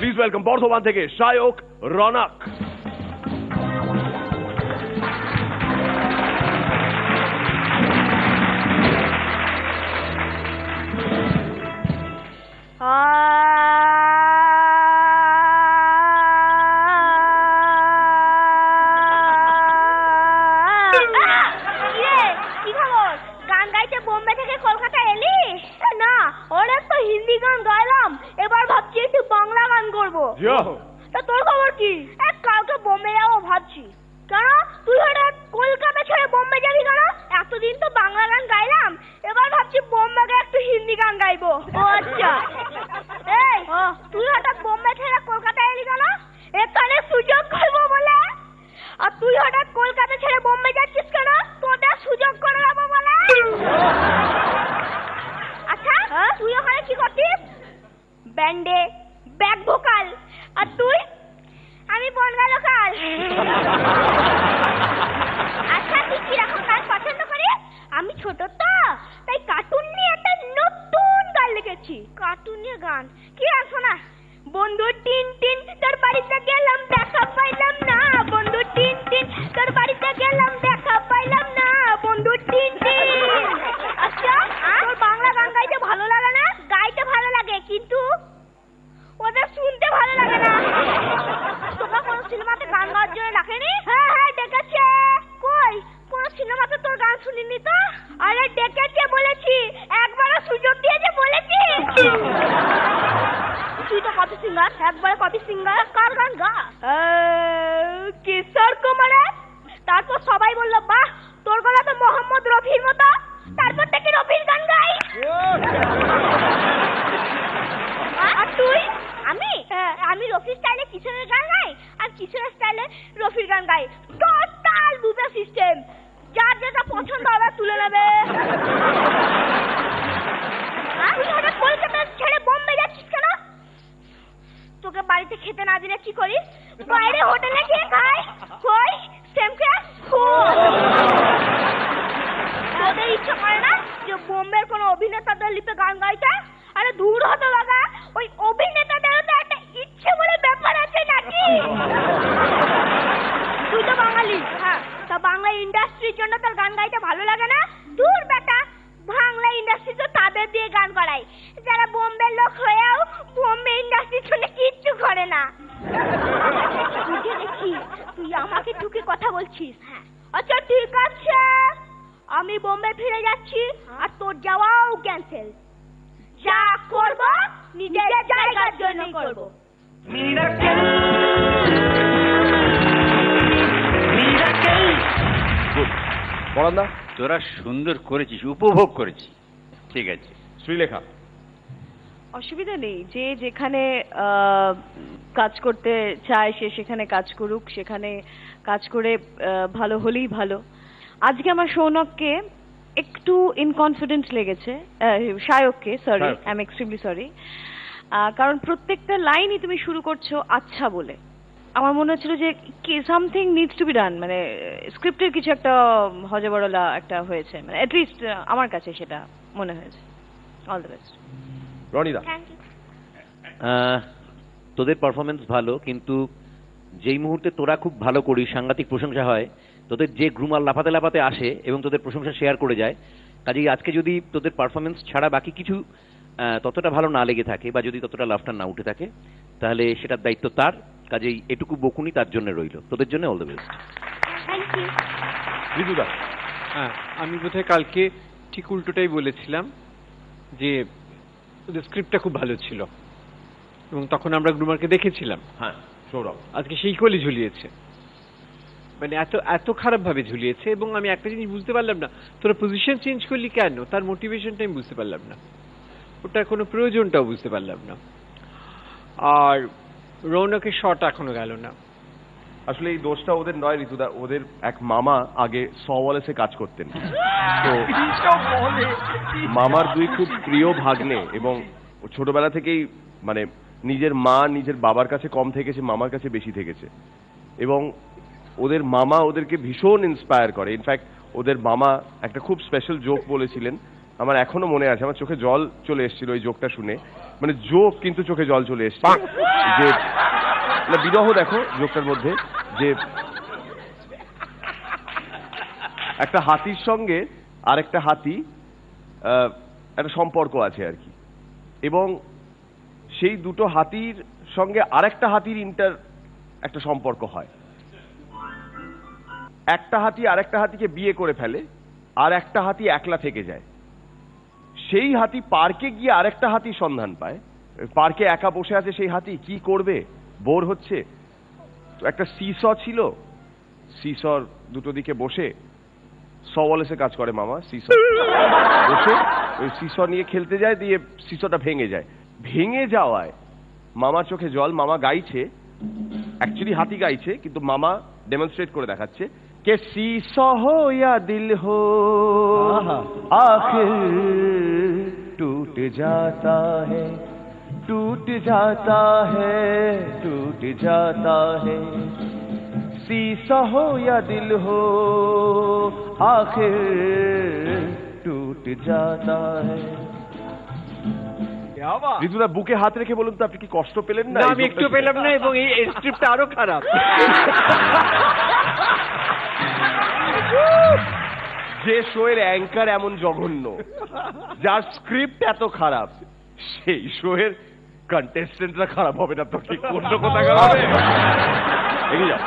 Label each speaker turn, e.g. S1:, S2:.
S1: Please welcome Bardhaman থেকে শায়ক রনক।
S2: তোর খবর কি? কালকে বোম্বে যাবো ভাবছি। কেন তুই হঠাৎ কলকাতা ছেড়ে বোম্বে যাবি কেন? এতদিন তো বাংলা গান গাইলাম, এবার ভাবছি বোম্বেকে একটু হিন্দি গান গাইবো। ও আচ্ছা, এই তুই হঠাৎ বোম্বে ছেড়ে কলকাতা এলি কেন? এখানে সুযোগ করবো বলে। আর তুই হঠাৎ কলকাতা ছেড়ে বোম্বে যাচ্ছিস কেন? তোদের সুযোগ করে দেবো বলে। আচ্ছা তুই ওখানে কি করছিস? ব্যান্ডে ব্যাক ভোকাল। আর তুই? আমি বনগা লোকাল। আচ্ছা তুই কিরকম গান পছন্দ করিস? আমি ছোট তো তাই কার্টুন নিয়ে একটা নতুন গান লিখেছি। কার্টুন নিয়ে গান? কি গান শোনা? বন্ধু টিন টিন তোর বাড়িতে গেলাম দেখা পাইলাম না, বন্ধু টিন টিন তোর বাড়িতে গেলাম দেখা পাইলাম না, বন্ধু টিন টিন। আচ্ছা তোর বাংলা গান গাইতে ভালো লাগে না? গাইতে ভালো লাগে কিন্তু ওদের শুনতে ভালো লাগে না। তোমরা কোন সিনেমাতে গান গাওয়ার জন্য ডাকেনি? হ্যাঁ হ্যাঁ ডেকেছে। কই কোন সিনেমাতে তোর গান শুনিনি তো? আরে ডেকেছে বলেছি, একবারও সুযোগ দিয়েছে বলেছি। তুই তো কপি সিঙ্গার, একবার কপি সিঙ্গার। কার গান গা? কিশোর কুমারের। তারপর সবাই বললো বাহ তোর গলা তো মোহাম্মদ রফির মতো। তারপর থেকে রফির গান গাই। আর তুই? আমি রফির স্টাইলে কিশোরের গান গাই, আর কিশোরের স্টাইলে রফির গান গাই। টোটাল বুফে সিস্টেম, যার যেটা পছন্দ হবে তুলে নেবে। তুই হঠাৎ কলকাতা ছেড়ে বোম্বে যাচ্ছিস কেন? তোকে বাড়িতে খেতে না দিলে কি করিস? বাইরে হোটেলে গিয়ে খাই। কই সেম ক্লাস। তোদের ইচ্ছা করে না যে বোম্বের কোনো অভিনেতাদের লিপে গান গাইতে? আরে দূর হতে লাগা, ওই অভিনেতাদেরও তো একটা ইচ্ছে বলে ব্যাপার আছে নাকি? তুই তো বাঙালি, হ্যাঁ, তা বাংলা ইন্ডাস্ট্রির জন্য তোর গান গাইতে ভালো লাগে না? দূর বেটা, বাংলা ইন্ডাস্ট্রি তো তাদের দিয়ে গান করায় যারা বোম্বের লোক হয়েও বোম্বে ইন্ডাস্ট্রির জন্য কিচ্ছু করে না। বুঝে দেখি তুই আমাকে ঠুকে কথা বলছিস। আচ্ছা ঠিক আছে, আমি বোম্বে ফিরে যাচ্ছি আর তোর যাওয়াও ক্যান্সেল। যা করব নিজের জায়গার জন্য করব।
S1: বলন্দা
S3: তোরা সুন্দর করেছিস, উপভোগ করেছিস, ঠিক আছে।
S1: শ্রীলেখা?
S4: অসুবিধা নেই, যে যেখানে কাজ করতে চায় সে সেখানে কাজ করুক, সেখানে কাজ করে ভালো হলেই ভালো। আজকে আমার সৌনককে একটু ইনকনফিডেন্ট লেগেছে, শায়ককে, sorry, I am extremely sorry, কারণ প্রত্যেকটা লাইনই তুমি শুরু করছো আচ্ছা বলে। আমার মনে হচ্ছিল যে something needs to be done, মানে স্ক্রিপ্টের কিছু একটা হজবড়লা একটা হয়েছে, মানে অ্যাটলিস্ট আমার কাছে সেটা মনে হয়েছে। All the best.
S1: রনিদা?
S5: তোদের পারফরমেন্স ভালো, কিন্তু যেই মুহূর্তে তোরা খুব ভালো করিস, সাংঘাতিক প্রশংসা হয়, তোদের যে গ্রুমার লাফাতে লাফাতে আসে এবং তোদের প্রশংসা শেয়ার করে যায়, কাজেই আজকে যদি তোদের পারফরমেন্স ছাড়া বাকি কিছু ততটা ভালো না লেগে থাকে বা যদি ততটা লাফটা না উঠে থাকে, তাহলে সেটার দায়িত্ব তার। কাজেই এটুকু বকুনি তার জন্য রইল, তোদের জন্য all the best.
S2: Thank you.
S1: ঋতুদা?
S6: হ্যাঁ, আমি বোধহয় কালকে ঠিক উল্টোটাই বলেছিলাম যে ওদের স্ক্রিপ্টটা খুব ভালো ছিল এবং তখন আমরা গ্রুমারকে দেখেছিলাম।
S1: হ্যাঁ সৌরভ?
S6: আজকে সেই কোলে ঝুলিয়েছে, মানে এত এত খারাপ ভাবে ঝুলিয়েছে। এবং আমি একটা জিনিস বুঝতে পারলাম না, তোরা পজিশন চেঞ্জ করলি কেন? তার মোটিভেশনটা আমি বুঝতে পারলাম না, ওটার কোনো প্রয়োজনটাও বুঝতে পারলাম না। আর রৌনকের শট এখনো গেল না।
S1: আসলে এই দোষটা ওদের নয় ঋতুদা, ওদের এক মামা আগে সওয়ালেসে কাজ করতেন, তো মামার দুই খুব প্রিয় ভাগ্নে, এবং ছোটবেলা থেকেই মানে নিজের মা নিজের বাবার কাছে কম থেকেছে, মামার কাছে বেশি থেকেছে, এবং ওদের মামা ওদেরকে ভীষণ ইন্সপায়ার করে। ইনফ্যাক্ট ওদের মামা একটা খুব স্পেশাল জোক বলেছিলেন, আমার এখনো মনে আছে, আমার চোখে জল চলে এসেছিল ওই জোকটা শুনে, মানে জোক কিন্তু চোখে জল চলে এসছে যে না, বিরহ দেখো জোকটার মধ্যে, যে একটা হাতির সঙ্গে আরেকটা হাতি একটা সম্পর্ক আছে আর কি, এবং সেই দুটো হাতির সঙ্গে আরেকটা হাতির একটা সম্পর্ক হয়। একটা হাতি আরেকটা হাতিকে বিয়ে করে ফেলে, আর একটা হাতি একলা থেকে যায়। সেই হাতি পার্কে গিয়ে আরেকটা হাতির সন্ধান পায়। পার্কে একা বসে আছে সেই হাতি, কি করবে, বোর হচ্ছে। তো একটা সিস ছিল, সিসর দুটো দিকে বসে, সওয়ালেসে কাজ করে মামা, সিসর বসে ওই সিসর নিয়ে খেলতে যায়, দিয়ে সিসরটা ভেঙে যায়। ভেঙে যাওয়ায় মামার চোখে জল, মামা গাইছে, অ্যাকচুয়ালি হাতি গাইছে, কিন্তু মামা ডেমনস্ট্রেট করে দেখাচ্ছে কে सीसा हो या दिल हो आखिर टूट जाता है, टूट जाता है, टूट जाता है। सीसा हो या दिल हो आखिर टूट जाता है। ঋতুদা বুকে হাত রেখে বলুন তো, আপনি কি কষ্ট পেলেন না?
S6: আমি একটু পেলাম না, এবং এই স্ক্রিপ্টটা আরো খারাপ।
S1: যে শো এর অ্যাঙ্কার এমন জঘন্য, যার স্ক্রিপ্ট এত খারাপ, সেই শো এর কন্টেস্টেন্টরা খারাপ হবে না তো ঠিক অন্য কোথাকার হবে? এগিয়ে যাও।